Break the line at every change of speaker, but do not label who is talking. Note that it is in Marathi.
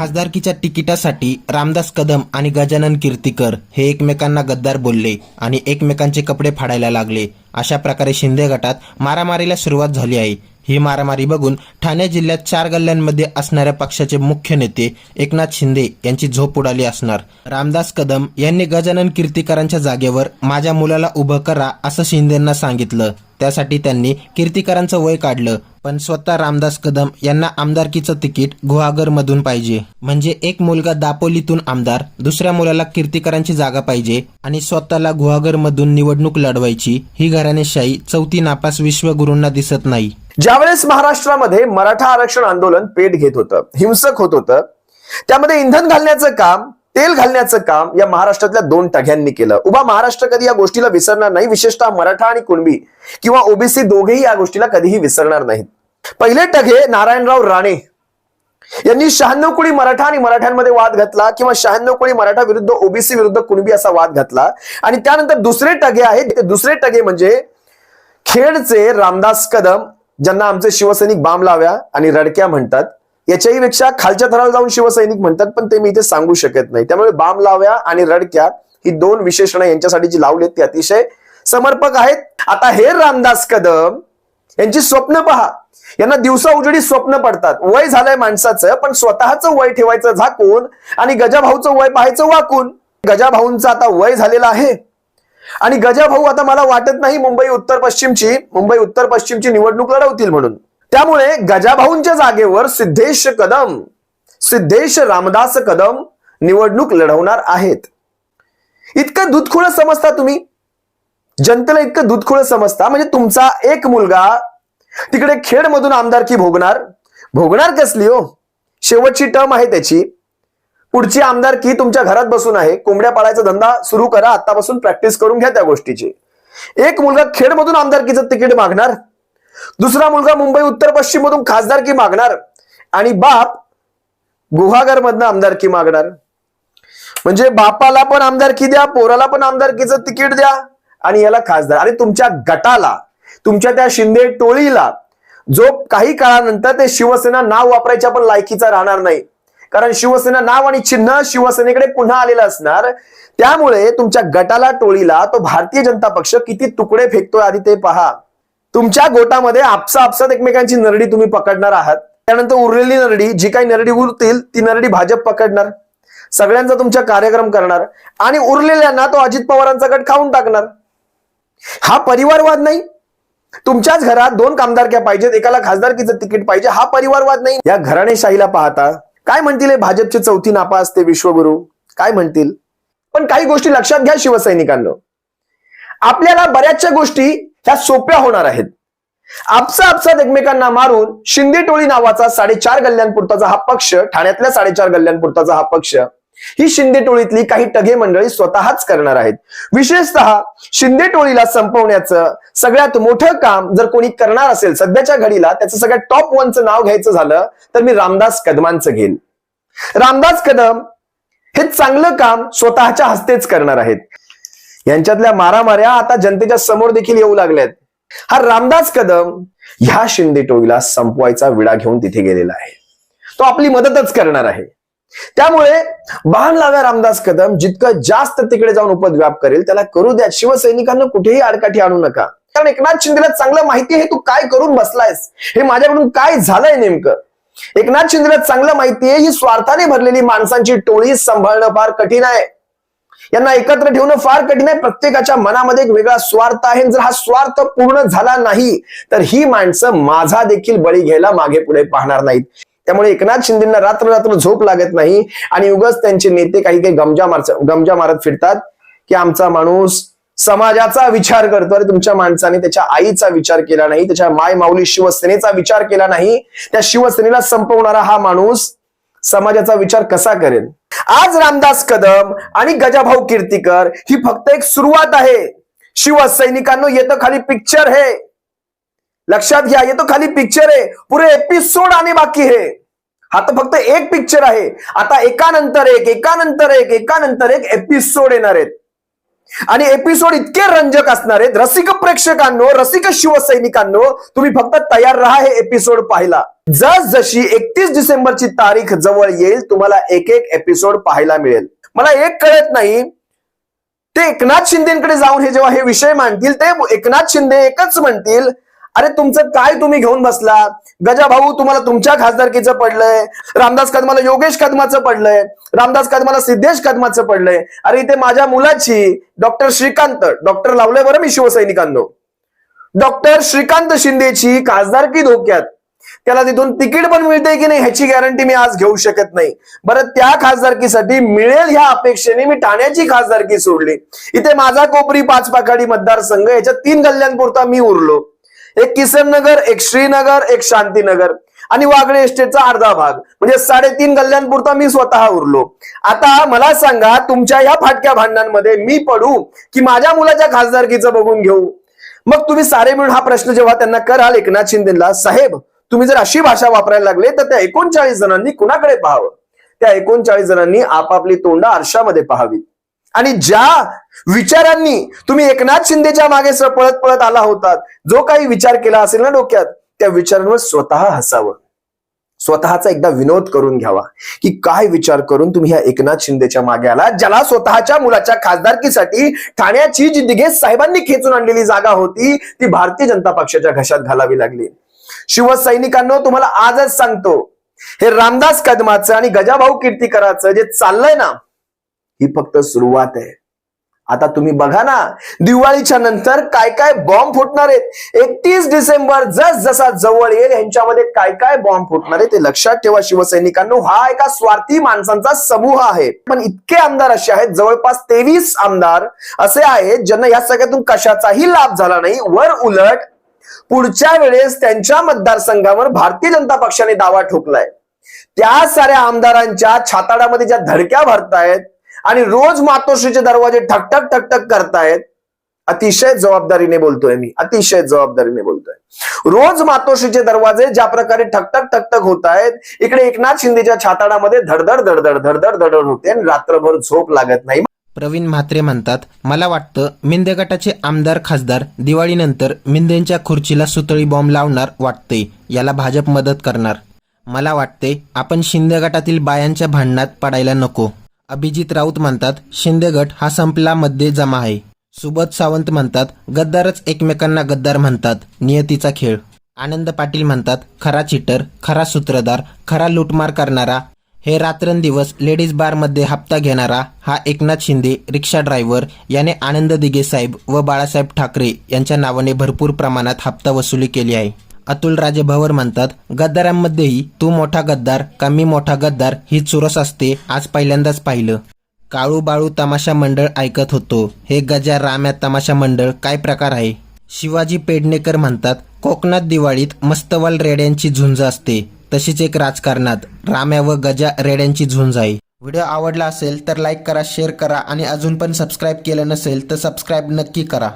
खासदारकीच्या तिकिटासाठी रामदास कदम आणि गजानन कीर्तीकर हे एकमेकांना गद्दार बोलले आणि एकमेकांचे कपडे फाडायला लागले। अशा प्रकारे शिंदे गटात मारामारीला सुरुवात झाली आहे। ही मारामारी बघून ठाणे जिल्ह्यात 4 गल्ल्यांमध्ये असणाऱ्या पक्षाचे मुख्य नेते एकनाथ शिंदे यांची झोप उडाली असणार। रामदास कदम यांनी गजानन कीर्तीकरांच्या जागेवर माझ्या मुलाला उभं करा असं शिंदेंना सांगितलं। त्यासाठी त्यांनी कीर्तीकरांचं वय काढलं, पण स्वतः रामदास कदम यांना आमदारकीचं तिकीट गुहागरमधून पाहिजे। म्हणजे एक मुलगा दापोलीतून आमदार, दुसऱ्या मुलाला कीर्तीकरांची जागा पाहिजे आणि स्वतःला गुहागरमधून निवडणूक लढवायची। ही घराणेशाही चौथी नापास विश्वगुरूंना दिसत नाही।
ज्यावेळेस महाराष्ट्रामध्ये मराठा आरक्षण आंदोलन पेट घेत होतं, हिंसक होत होतं, त्यामध्ये इंधन घालण्याचं काम, तेल घालण्याचं काम या महाराष्ट्रातल्या 2 टघ्यांनी केलं। उभा महाराष्ट्र कधी या गोष्टीला विसरणार नाही, विशेषतः मराठा आणि कुणबी किंवा ओबीसी दोघेही या गोष्टीला कधीही विसरणार नाहीत। पहिले टघे नारायणराव राणे यांनी 96 कोळी मराठा आणि मराठ्यांमध्ये वाद घातला किंवा 96 कोळी मराठा विरुद्ध ओबीसी विरुद्ध कुणबी असा वाद घातला। आणि त्यानंतर दुसरे टघे आहेत, ते दुसरे टघे म्हणजे खेडचे रामदास कदम, ज्यांना आमचे शिवसैनिक बाम लाव्या आणि रडक्या म्हणतात, याच्याही पेक्षा खालच्या थराला जाऊन शिवसैनिक म्हणतात, पण ते मी इथे सांगू शकत नाही। त्यामुळे बाम लाव्या आणि रडक्या ही 2 विशेषणं यांच्यासाठी जी लावलीत ती अतिशय समर्पक आहेत। आता हे रामदास कदम यांची स्वप्न पहा, यांना दिवसा उजेडी स्वप्न पडतात। वय झालंय माणसाचं, पण स्वतःचं वय ठेवायचं झाकून आणि गजाभाऊचं वय पाहायचं वाकून। गजाभाऊंचं आता वय झालेलं आहे आणि गजाभाऊ आता मला वाटत नाही मुंबई उत्तर पश्चिमची निवडणूक लढवतील म्हणून। त्यामुळे गजाभाऊंच्या जागेवर सिद्धेश रामदास कदम निवडणूक लढवणार आहेत। इतकं दुधखोळ समजता तुम्ही, जनतेला इतकं दुधखोळ समजता। म्हणजे तुमचा एक मुलगा तिकडे खेडमधून आमदारकी भोगणार कसली हो? शेवटची टर्म आहे त्याची, पुढची आमदारकी तुमच्या घरात बसून आहे। कोंबड्या पाळायचा धंदा सुरू करा, आतापासून प्रॅक्टिस करून घ्या त्या गोष्टीची। एक मुलगा खेडमधून आमदारकीचं तिकीट मागणार, दुसरा मुलगा मुंबई उत्तर पश्चिम मधून खासदारकी मागणार आणि बाप गुहागरमधनं आमदारकी मागणार। म्हणजे बापाला पण आमदारकी द्या, पोराला पण आमदारकीचं तिकीट द्या आणि याला खासदार। आणि तुमच्या गटाला, तुमच्या त्या शिंदे टोळीला जो काही काळानंतर ते शिवसेना नाव वापरायच्या पण लायकीचा राहणार नाही, कारण शिवसेना नाव आणि चिन्ह शिवसेनेकडे पुन्हा आलेलं असणार। त्यामुळे तुमच्या गटाला, टोळीला तो भारतीय जनता पक्ष किती तुकडे फेकतोय आधी ते पहा। तुमच्या गोटामध्ये आपसात एकमेकांची नरडी तुम्ही पकडणार आहात। त्यानंतर उरलेली नरडी, जी काही नरडी उरतील ती नरडी भाजप पकडणार, सगळ्यांचा तुमच्या कार्यक्रम करणार आणि उरलेल्यांना तो अजित पवारांचा गट खाऊन टाकणार। हा परिवारवाद नाही। तुमच्याच घरात 2 कामदारक्या पाहिजेत, एकाला खासदारकीचं तिकीट पाहिजे, हा परिवारवाद नाही। या घराणेशाहीला पाहता काय म्हणतील भाजपचे चौथी नापास ते विश्वगुरू, काय म्हणतील? पण काही गोष्टी लक्षात घ्या शिवसैनिकांनो, आपल्याला बऱ्याचशा गोष्टी ह्या सोप्या होणार आहेत। आपसात एकमेकांना मारून शिंदे टोळी नावाचा 4.5 गल्ल्यांपुरताचा हा पक्ष, ठाण्यातल्या 4.5 गल्ल्यांपुरताचा हा पक्ष, ही शिंदे टोळीतली काही टघे मंडळी स्वतःच करणार आहेत। विशेषतः शिंदे टोळीला संपवण्याचं सगळ्यात मोठं काम जर कोणी करणार असेल सध्याच्या घडीला, त्याचं सगळ्यात टॉप 1चं नाव घ्यायचं झालं तर मी रामदास कदमांचं घेईन। रामदास कदम हे चांगलं काम स्वतःच्या हस्तेच करणार आहेत। यांच्यातल्या मारामाऱ्या आता जनतेच्या समोर देखील येऊ लागल्यात। हा रामदास कदम ह्या शिंदे टोळीला संपवायचा विडा घेऊन तिथे गेलेला आहे, तो आपली मदतच करणार आहे। त्यामुळे बाण लाव्या रामदास कदम जितकं जास्त तिकडे जाऊन उपद्व्याप करेल त्याला करू द्या। शिवसैनिकांना कुठेही आडकाठी आणू नका, कारण एकनाथ शिंदेला चांगलं माहिती आहे तू काय करून बसलायस, हे माझ्याकडून काय झालंय नेमकं। एकनाथ शिंदेला चांगलं माहिती आहे ही स्वार्थाने भरलेली माणसांची टोळी सांभाळणं फार कठीण आहे, यांना एकत्र ठेवणं फार कठीण आहे। प्रत्येकाच्या मनामध्ये एक वेगळा स्वार्थ आहे, जर हा स्वार्थ पूर्ण झाला नाही तर ही माणसं माझा देखील बळी घ्यायला मागे पुढे पाहणार नाहीत। त्यामुळे एकनाथ शिंदेंना रात्र झोप लागत नाही आणि उगाच त्यांचे नेते काही गमजा मारत फिरतात की आमचा माणूस समाजाचा विचार करतो। अरे तुमच्या माणसाने त्याच्या आईचा विचार केला नाही, त्याच्या माय माऊली शिवसेनेचा विचार केला नाही, त्या शिवसेनेला संपवणारा हा माणूस समाजाचा विचार कसा करेल? आज रामदास कदम आणि गजाभाऊ कीर्तीकर ही फक्त एक सुरुवात आहे। शिवसैनिकांनो येतो खाली पिक्चर है, लक्षात घ्या, येतो खाली पिक्चर आहे, पुरे एपिसोड आने बाकी है। हा तर फक्त एक पिक्चर आहे, आता एकानंतर एक एपिसोड येणार आहेत। आणि एपिसोड इतके रंजक असणार आहेत, रसिक प्रेक्षकांनो, रसिक शिवसैनिकांनो, तुम्ही फक्त तयार राहा हे एपिसोड पाहायला. जशी 31 डिसेंबरची तारीख जवळ येईल, तुम्हाला एक एक एपिसोड पाहायला मिळेल. मला एक कळत नाही, ते एकनाथ शिंदेकडे जाऊन हे जेव्हा हे विषय मांडतील, ते एकनाथ शिंदे एकच म्हणतील, अरे तुमचं काय तुम्ही घेऊन बसला, गजा भाऊ तुम्हाला तुमच्या खासदारकीचं पडलंय, रामदास कदमाला योगेश कदमाचं पडलंय, रामदास कदमाला सिद्धेश कदमाचं पडलंय, अरे इथे माझ्या मुलाची डॉक्टर श्रीकांत, डॉक्टर लावलंय बरं मी शिवसैनिकांनो, डॉक्टर श्रीकांत शिंदेची खासदारकी धोक्यात, त्याला तिथून तिकीट पण मिळते की नाही ह्याची गॅरंटी मी आज घेऊ शकत नाही. बरं त्या खासदारकीसाठी मिळेल ह्या अपेक्षेने मी ठाण्याची खासदारकी सोडली. इथे माझा कोपरी पाचपाखाडी मतदारसंघ, याच्या 3 गल्ल्यांपुरता मी उरलो. एक किसननगर, एक श्रीनगर, एक शांतीनगर आणि वागळे एस्टेटचा अर्धा भाग, म्हणजे 3.5 गल्ल्यांपुरता मी स्वतः उरलो. आता मला सांगा, तुमच्या या फाटक्या भांडणांमध्ये मी पडू की माझ्या मुलाच्या खासदारकीचं बघून घेऊ? मग तुम्ही सारे मिळून हा प्रश्न जेव्हा त्यांना कराल एकनाथ शिंदेला, साहेब तुम्ही जर अशी भाषा वापरायला लागले तर त्या 39 जणांनी कुणाकडे पाहावं? त्या 39 जणांनी आपापली तोंड आरशामध्ये पाहावी. आणि ज्या विचारांनी तुम्ही एकनाथ शिंदेच्या मागे पळत पळत आला होतात, जो काही विचार केला असेल ना डोक्यात, त्या विचारांवर स्वतः हसावं, स्वतःचा एकदा विनोद करून घ्यावा की काय विचार करून तुम्ही ह्या एकनाथ शिंदेच्या मागे आला, ज्याला स्वतःच्या मुलाच्या खासदारकीसाठी ठाण्याची जी दिघे साहेबांनी खेचून आणलेली जागा होती, ती भारतीय जनता पक्षाच्या घशात घालावी लागली. शिवसैनिकांनो, तुम्हाला आजच सांगतो, हे रामदास कदमाचं आणि गजाभाऊ कीर्तीकराचं जे चाललंय ना, ही फक्त सुरुवात आहे. आता तुम्ही बघा ना, दिवाळीच्या नंतर काय काय बॉम्ब फुटणार आहेत. 31 डिसेंबर जसा जवळ येईल, यांच्यामध्ये काय काय बॉम्ब फुटणार आहे ते लक्षात ठेवा शिवसैनिकांनो. हा एका स्वार्थी माणसांचा समूह आहे, पण इतके आमदार असे आहेत, जवळपास 23 आमदार असे आहेत ज्यांना या सगळ्यातून कशाचाही लाभ झाला नाही. वर उलट पुढच्या वेळेस त्यांच्या मतदारसंघावर भारतीय जनता पक्षाने दावा ठोकलाय. त्या साऱ्या आमदारांच्या छाताडामध्ये ज्या धडक्या भरतायत आणि रोज मातोश्रीचे दरवाजे ठकठक ठकठक करतायत, अतिशय जबाबदारीने बोलतोय मी, अतिशय जबाबदारीने बोलतोय. रोज मातोश्रीचे दरवाजे ज्या प्रकारे ठकठक ठकठक होत आहेत, इकडे एकनाथ शिंदेच्या छाताडामध्ये धडधड धडधड धडधड धडधड होते आणि रात्रभर झोप लागत नाही.
प्रवीण म्हात्रे म्हणतात, मला वाटतं मिंदे गटाचे आमदार खासदार दिवाळीनंतर मिंदेंच्या खुर्चीला सुतळी बॉम्ब लावणार वाटते. याला भाजप मदत करणार. मला वाटते आपण शिंदे गटातील बायांच्या भांडणात पडायला नको. अभिजित राऊत म्हणतात, शिंदे गट हा संपला मध्ये जमा आहे. सुबोध सावंत म्हणतात, गद्दारच एकमेकांना गद्दार म्हणतात, नियतीचा खेळ. आनंद पाटील म्हणतात, खरा चिटर, खरा सूत्रधार, खरा लूटमार करणारा, हे रात्रंदिवस लेडीज बारमध्ये हप्ता घेणारा हा एकनाथ शिंदे रिक्षा ड्रायव्हर याने आनंद दिघे साहेब व बाळासाहेब ठाकरे यांच्या नावाने भरपूर प्रमाणात हप्ता वसुली केली आहे. अतुल राजे भवर म्हणतात, गद्दारांमध्येही तू मोठा गद्दार का मी मोठा गद्दार ही चुरस असते, आज पहिल्यांदाच पाहिलं. काळू बाळू तमाशा मंडळ ऐकत होतो, हे गजा राम्या तमाशा मंडळ काय प्रकार आहे? शिवाजी पेडणेकर म्हणतात, कोकणात दिवाळीत मस्तवाल रेड्यांची झुंज असते, तशीच एक राजकारणात राम्या व गजा रेड्यांची झुंज आहे. व्हिडिओ आवडला असेल तर लाईक करा, शेअर करा आणि अजून पण सबस्क्राईब केलं नसेल तर सबस्क्राईब नक्की करा.